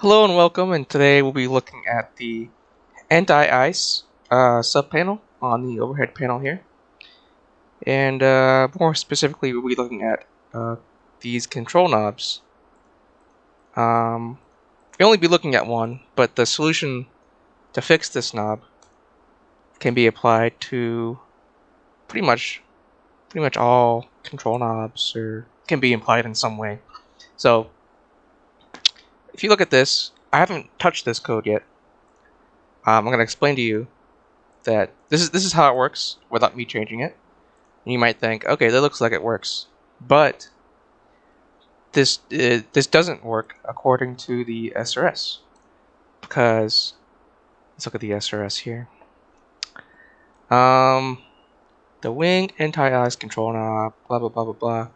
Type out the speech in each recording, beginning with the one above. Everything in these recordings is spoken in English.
Hello and welcome, and today we'll be looking at the anti-ice subpanel on the overhead panel here. And more specifically, we'll be looking at these control knobs. We'll only be looking at one, but the solution to fix this knob can be applied to pretty much all control knobs, or can be applied in some way. So if you look at this, I haven't touched this code yet. I'm going to explain to you that this is how it works without me changing it. And you might think, okay, that looks like it works, but this doesn't work according to the SRS, because let's look at the SRS here. The wing anti-ice control knob, blah blah blah blah blah,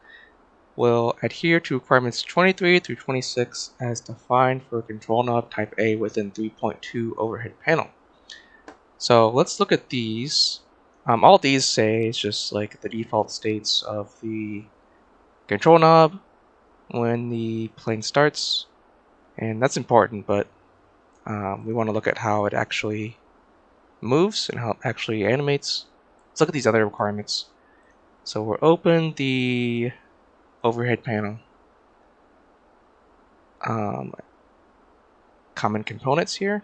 will adhere to requirements 23 through 26 as defined for control knob type A within 3.2 overhead panel. So let's look at these. All these say is just like the default states of the control knob when the plane starts, and that's important, but we want to look at how it actually moves and how it actually animates. Let's look at these other requirements. So we'll open the overhead panel, common components here,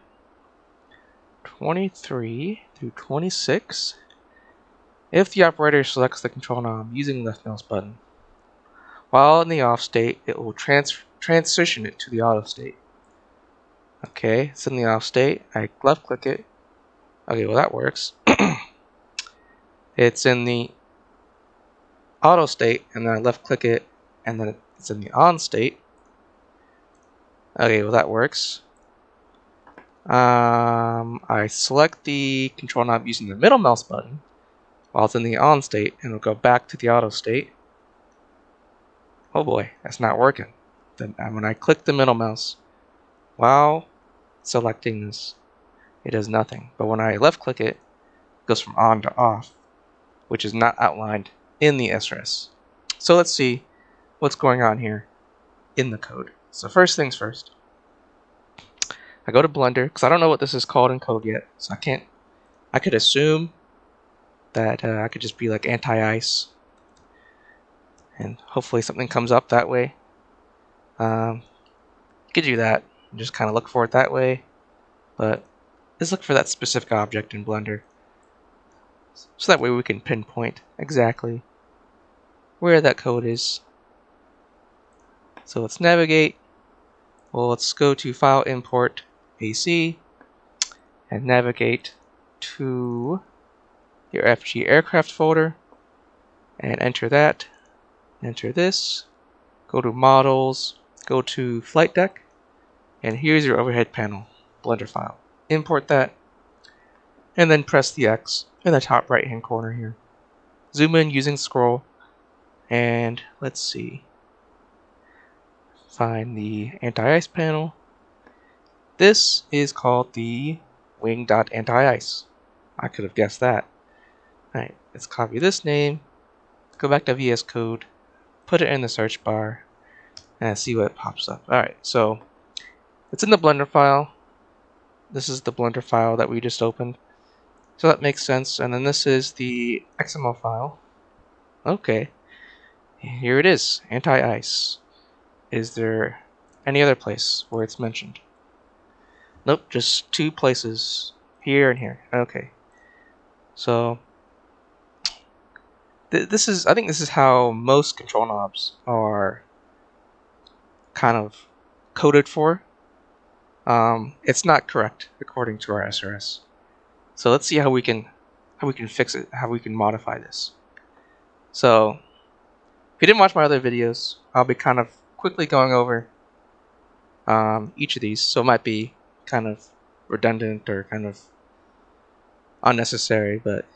23 through 26. If the operator selects the control knob using the left mouse button, while in the off state, it will transition it to the auto state. Okay, it's in the off state. I left click it. Okay, well that works. It's in the auto state, and then I left click it, and then it's in the on state. Okay, well that works. I select the control knob using the middle mouse button while it's in the on state, and it'll go back to the auto state. Oh boy, that's not working. Then when I click the middle mouse while selecting this, it does nothing. But when I left click it, it goes from on to off, which is not outlined in the SRS. So let's see what's going on here in the code. So first things first, I go to Blender, because I don't know what this is called in code yet, so I could assume that I could just be like anti-ice, and hopefully something comes up that way. You could do that and just kind of look for it that way, but let's look for that specific object in Blender, so that way we can pinpoint exactly where that code is. So let's navigate. Well, let's go to File, Import, AC, and navigate to your FG Aircraft folder, and enter that. Enter this. Go to Models, go to Flight Deck, and here's your overhead panel Blender file. Import that, and then press the X in the top right hand corner here. Zoom in using scroll, and let's see. Find the anti-ice panel. This is called the wing.anti-ice. I could have guessed that. Alright, let's copy this name, go back to VS Code, put it in the search bar, and see what pops up. Alright, so it's in the Blender file. This is the Blender file that we just opened, so that makes sense. And then this is the XML file. Okay, here it is, anti-ice. Is there any other place where it's mentioned? Nope, just two places, here and here. Okay, so I think this is how most control knobs are kind of coded for. It's not correct according to our SRS. So let's see how we can fix it, how we can modify this. So if you didn't watch my other videos, I'll be kind of quickly going over each of these, so it might be kind of redundant or kind of unnecessary, but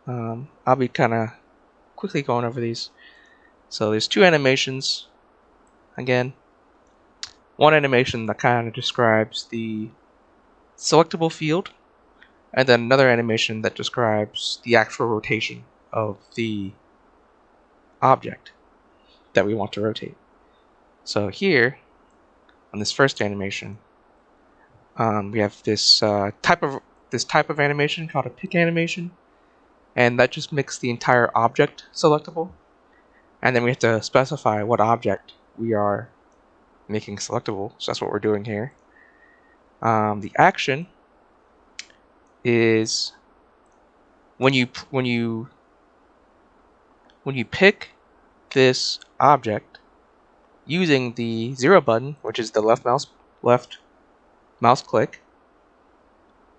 I'll be kind of quickly going over these. So there's two animations. Again, one animation that kind of describes the selectable field, and then another animation that describes the actual rotation of the object that we want to rotate. So here, on this first animation, We have this type of animation called a pick animation, and that just makes the entire object selectable. And then we have to specify what object we are making selectable. So that's what we're doing here. The action is when you pick this object using the 0 button, which is the left mouse click.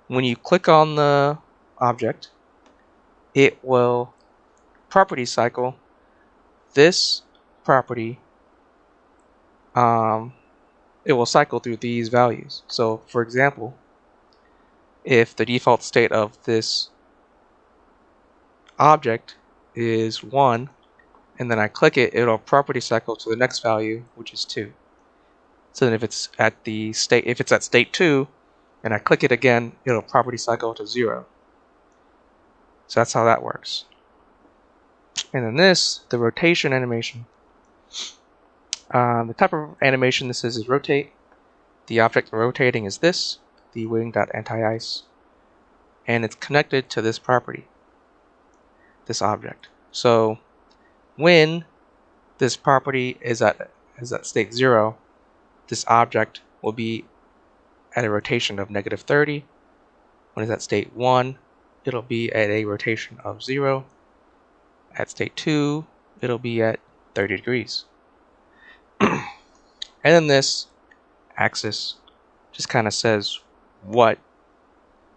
When you click on the object, it will property cycle this property. It will cycle through these values. So for example, if the default state of this object is 1, and then I click it, it'll property cycle to the next value, which is 2. So then if it's at state 2, and I click it again, it'll property cycle to 0. So that's how that works. And then the rotation animation. The type of animation this is rotate. The object rotating is this, the wing.anti-ice, and it's connected to this property, this object. So when this property is at state 0, this object will be at a rotation of -30. When it's at state 1, it'll be at a rotation of 0. At state 2, it'll be at 30 degrees. And then this axis just kind of says what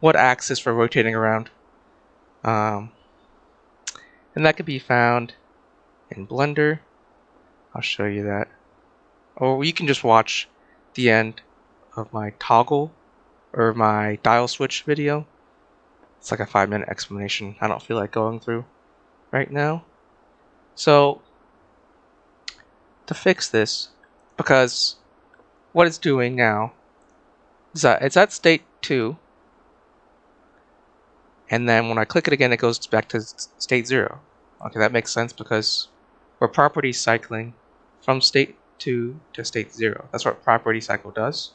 axis we're rotating around. And that could be found in Blender. I'll show you that. Or you can just watch the end of my toggle or my dial switch video. It's like a 5-minute explanation I don't feel like going through right now. So to fix this, because what it's doing now is that it's at state 2, and then when I click it again, it goes back to state 0. Okay, that makes sense because we're property cycling from state 2 to state 0. That's what property cycle does.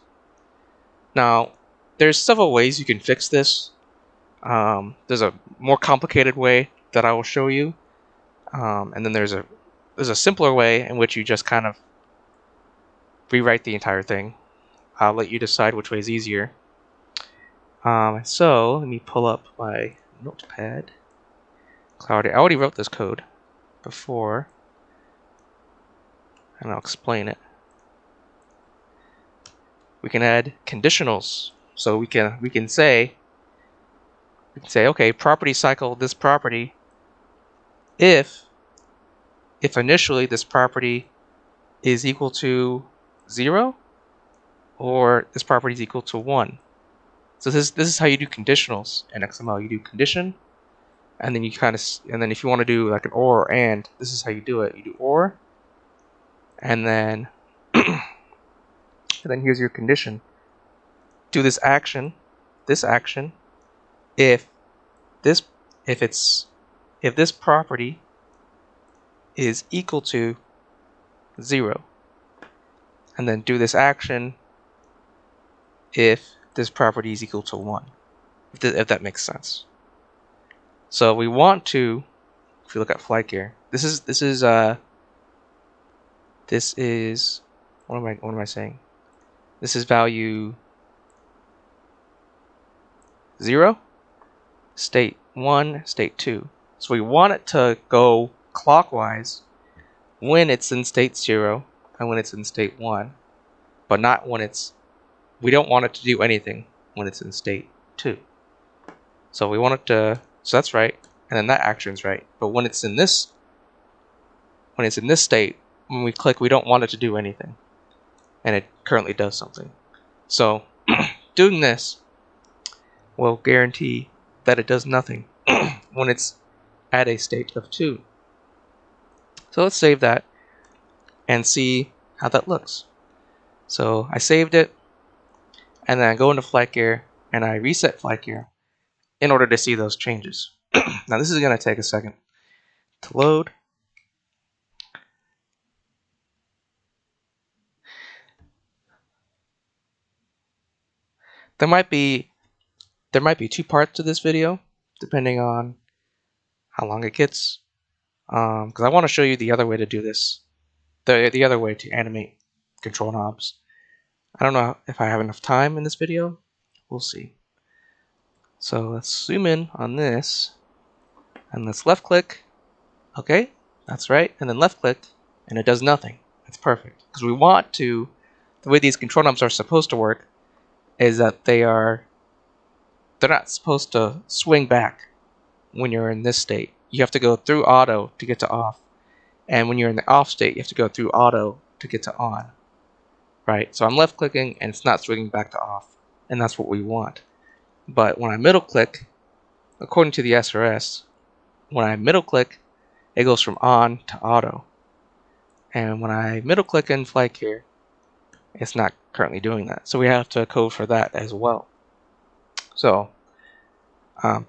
Now, there's several ways you can fix this. There's a more complicated way that I will show you, and then there's a simpler way in which you just kind of rewrite the entire thing. I'll let you decide which way is easier. So let me pull up my notepad. I already wrote this code before, and I'll explain it. We can add conditionals. So we can say okay, property cycle this property if initially this property is equal to 0 or this property is equal to 1. So this is how you do conditionals in XML. You do condition, and then if you want to do like an or and, this is how you do it. You do or, and then and then here's your condition. Do this action if this property is equal to 0, and then do this action if this property is equal to 1, if that makes sense. So we want to, if we look at flight gear, this is what am I saying? This is value 0, state 1, state 2. So we want it to go clockwise when it's in state 0 and when it's in state 1, but not when we don't want it to do anything when it's in state 2. So we want it to, so that's right, and then that action's right. But when it's in this state, when we click, we don't want it to do anything, and it currently does something. So doing this will guarantee that it does nothing when it's at a state of 2. So let's save that and see how that looks. So I saved it, and then I go into flight gear and I reset flight gear in order to see those changes. Now this is going to take a second to load. There might be two parts to this video, depending on how long it gets. Because I want to show you the other way to do this, the other way to animate control knobs. I don't know if I have enough time in this video. We'll see. So let's zoom in on this, and let's left click. Okay, that's right. And then left click, and it does nothing. That's perfect. Because we want to, the way these control knobs are supposed to work is that they're not supposed to swing back when you're in this state. You have to go through auto to get to off. And when you're in the off state, you have to go through auto to get to on. Right? So I'm left clicking and it's not swinging back to off. And that's what we want. But when I middle click, according to the SRS, when I middle click, it goes from on to auto. And when I middle click in Flight here, it's not currently doing that. So we have to code for that as well. So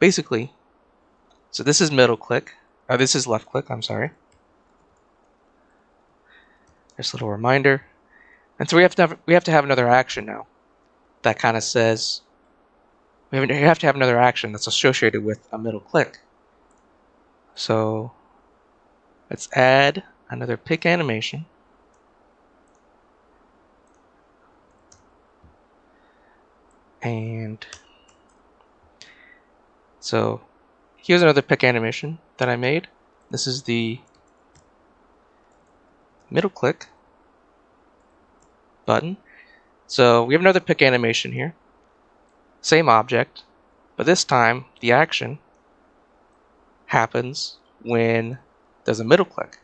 basically, so this is middle click. This is left click, I'm sorry. Just a little reminder. And so we have to have another action now that kind of says, we have to have another action that's associated with a middle click. So let's add another pick animation. And so here's another pick animation that I made. This is the middle click button. So we have another pick animation here. Same object, but this time the action happens when there's a middle click.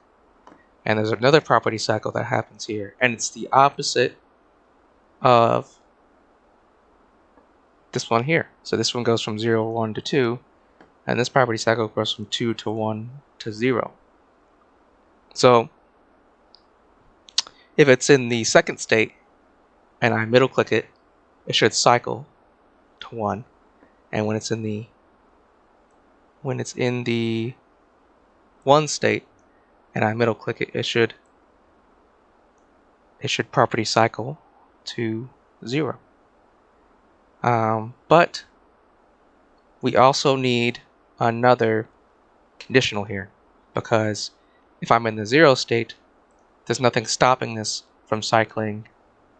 And there's another property cycle that happens here. And it's the opposite of this one here. So this one goes from 0, 1 to 2. And this property cycle goes from 2 to 1 to 0. So if it's in the second state and I middle click it, it should cycle to 1. And when it's in the 1 state and I middle click it, it should property cycle to 0. But we also need another conditional here, because if I'm in the 0 state, there's nothing stopping this from cycling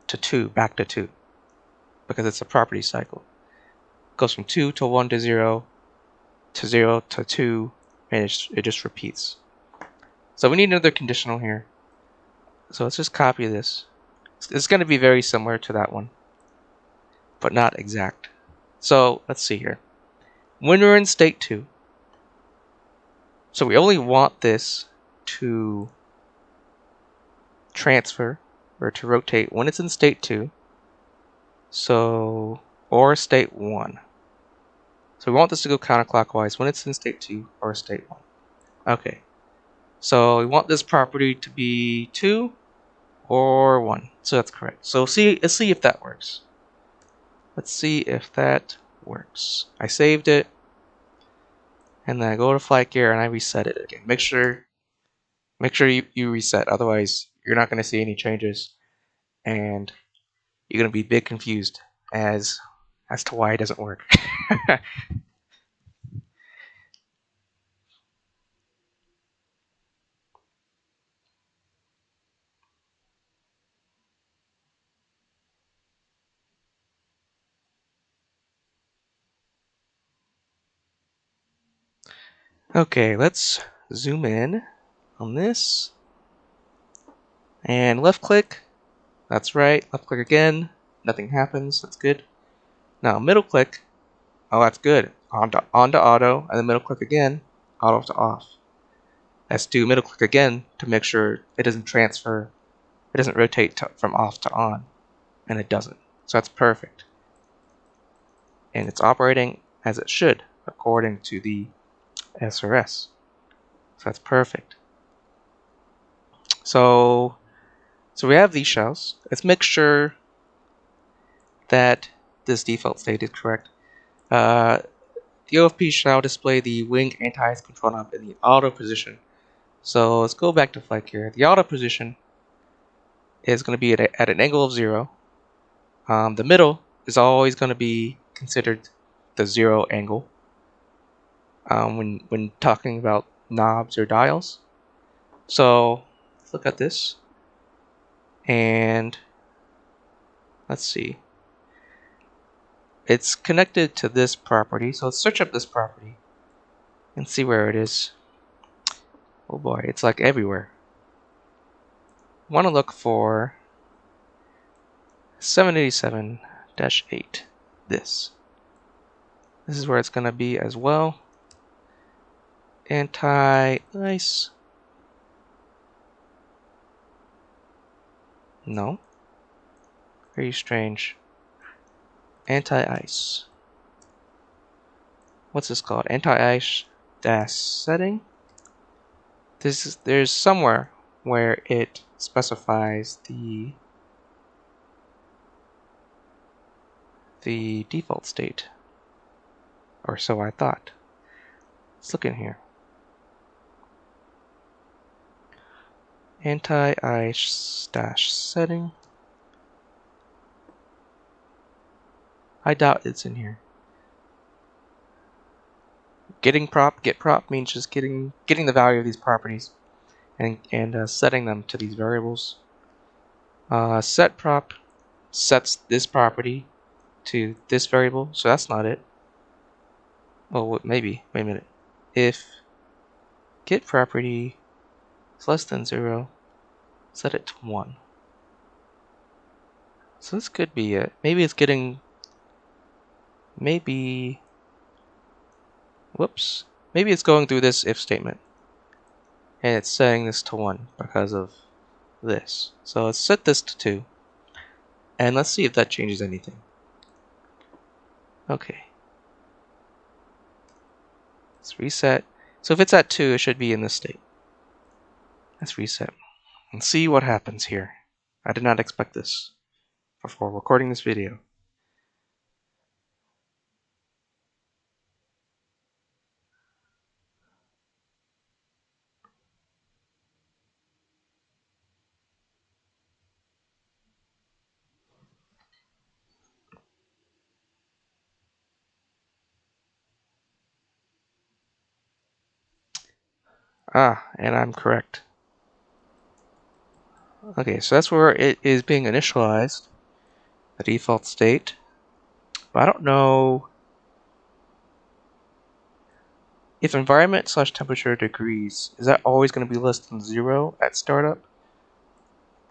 to 2, back to 2, because it's a property cycle. It goes from 2 to 1 to 0 to 0 to 2, and it just repeats. So we need another conditional here. So let's just copy this. It's going to be very similar to that one, but not exact. So let's see here. When we're in state 2, so we only want this to transfer or to rotate when it's in state 2, so, or state 1. So we want this to go counterclockwise when it's in state 2 or state 1. Okay, so we want this property to be 2 or 1, so that's correct. So let's see if that works. Let's see if that works. I saved it, and then I go to flight gear and I reset it again. Make sure you reset, otherwise you're not going to see any changes, and you're going to be a bit confused as to why it doesn't work. Okay, let's zoom in on this. And left click. That's right. Left click again. Nothing happens. That's good. Now middle click. Oh, that's good. On to auto, and then middle click again. Auto to off. Let's do middle click again to make sure it doesn't transfer. It doesn't rotate from off to on. And it doesn't. So that's perfect. And it's operating as it should, according to the SRS. So that's perfect. So we have these shells. Let's make sure that this default state is correct. The OFP shall display the wing anti-ice control knob in the auto position. So let's go back to flight gear. The auto position is going to be at an angle of 0. The middle is always going to be considered the 0 angle when talking about knobs or dials. So let's look at this, and let's see. It's connected to this property, so let's search up this property and see where it is. Oh boy, it's like everywhere. I want to look for 787-8. This is where it's going to be as well. Anti-ice. No. Very strange. Anti-ice. What's this called? Anti-ice dash setting. There's somewhere where it specifies the default state, or so I thought. Let's look in here. Anti-ice dash setting. I doubt it's in here. Get prop means just getting the value of these properties and setting them to these variables. Set prop sets this property to this variable, so that's not it. Well, maybe. Wait a minute. If get property is less than 0, set it to 1. So this could be it. Maybe it's getting. Whoops. Maybe it's going through this if statement, and it's setting this to 1 because of this. So let's set this to 2, and let's see if that changes anything. Okay. Let's reset. So if it's at 2, it should be in this state. Let's reset and see what happens here. I did not expect this before recording this video. And I'm correct. Okay, so that's where it is being initialized, the default state. But I don't know if environment / temperature degrees, is that always going to be less than 0 at startup?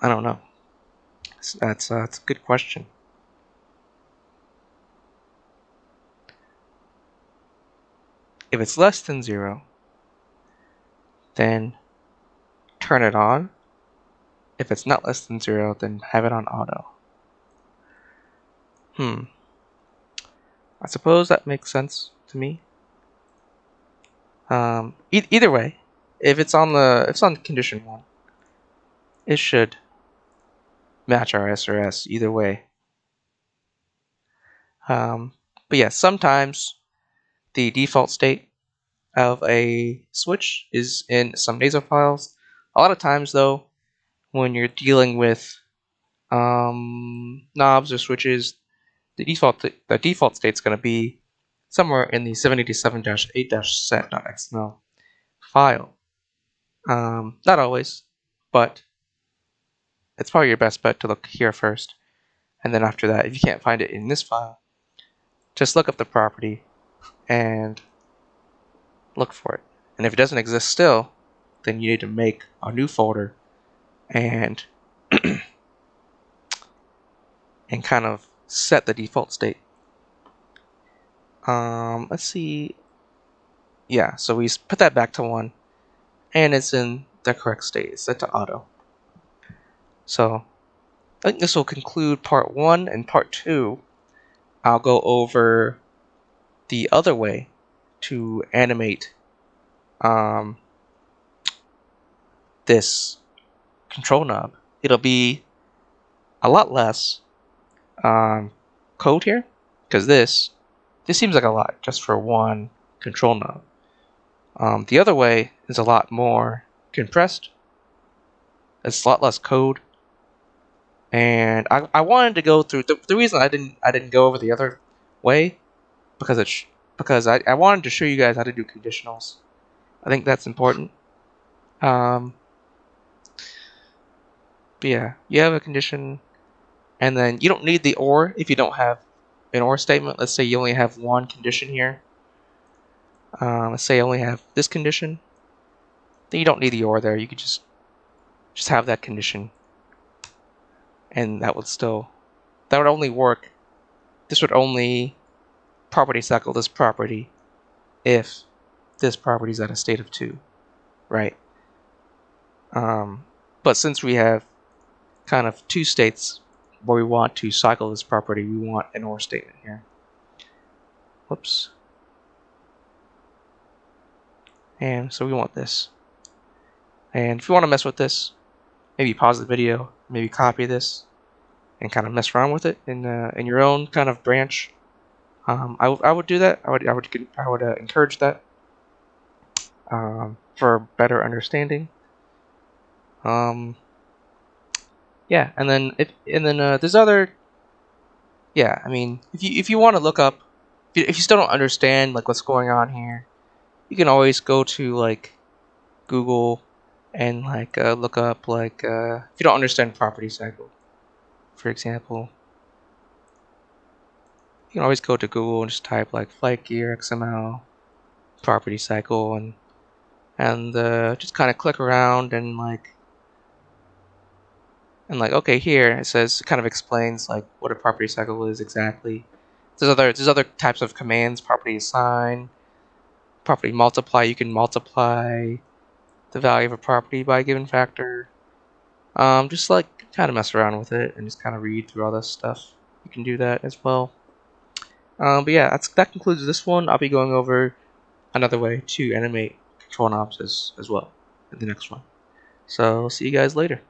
I don't know. That's a good question. If it's less than 0, then turn it on. If it's not less than 0, then have it on auto. I suppose that makes sense to me. Either way, if it's on condition 1, it should match our SRS either way. But yeah, sometimes the default state of a switch is in some NASO files. A lot of times, though, when you're dealing with knobs or switches, the default state is going to be somewhere in the 787-8-set.xml file. Not always, but it's probably your best bet to look here first, and then after that, if you can't find it in this file, just look up the property and look for it. And if it doesn't exist still, then you need to make a new folder and and kind of set the default state. Let's see. Yeah, so we put that back to 1, and it's in the correct state. It's set to auto. So I think this will conclude part 1, and part 2, I'll go over the other way to animate this control knob. It'll be a lot less code here, because this seems like a lot just for one control knob. The other way is a lot more compressed. It's a lot less code, And I wanted to go through the reason I didn't go over the other way because I wanted to show you guys how to do conditionals. I think that's important. But yeah, you have a condition, and then you don't need the or if you don't have an or statement. Let's say you only have one condition here. Let's say I only have this condition. Then you don't need the or there. You could just have that condition, and that would only work. This would only property cycle this property if this property is at a state of 2, right? But since we have kind of 2 states where we want to cycle this property, we want an or statement here. Whoops. And so we want this. And if you want to mess with this, maybe pause the video, maybe copy this, and kind of mess around with it in your own kind of branch. I would do that. I would encourage that for better understanding. Yeah, and then there's other. Yeah, I mean, if you want to look up, if you still don't understand like what's going on here, you can always go to like Google and like look up like if you don't understand property cycle, for example, you can always go to Google and just type like flight gear XML property cycle and just kind of click around and okay, here it says, it kind of explains like what a property cycle is exactly. There's other types of commands: property assign, property multiply. You can multiply the value of a property by a given factor. Just like kind of mess around with it and just kind of read through all this stuff. You can do that as well. But yeah, that concludes this one. I'll be going over another way to animate control knobs as well in the next one. So see you guys later.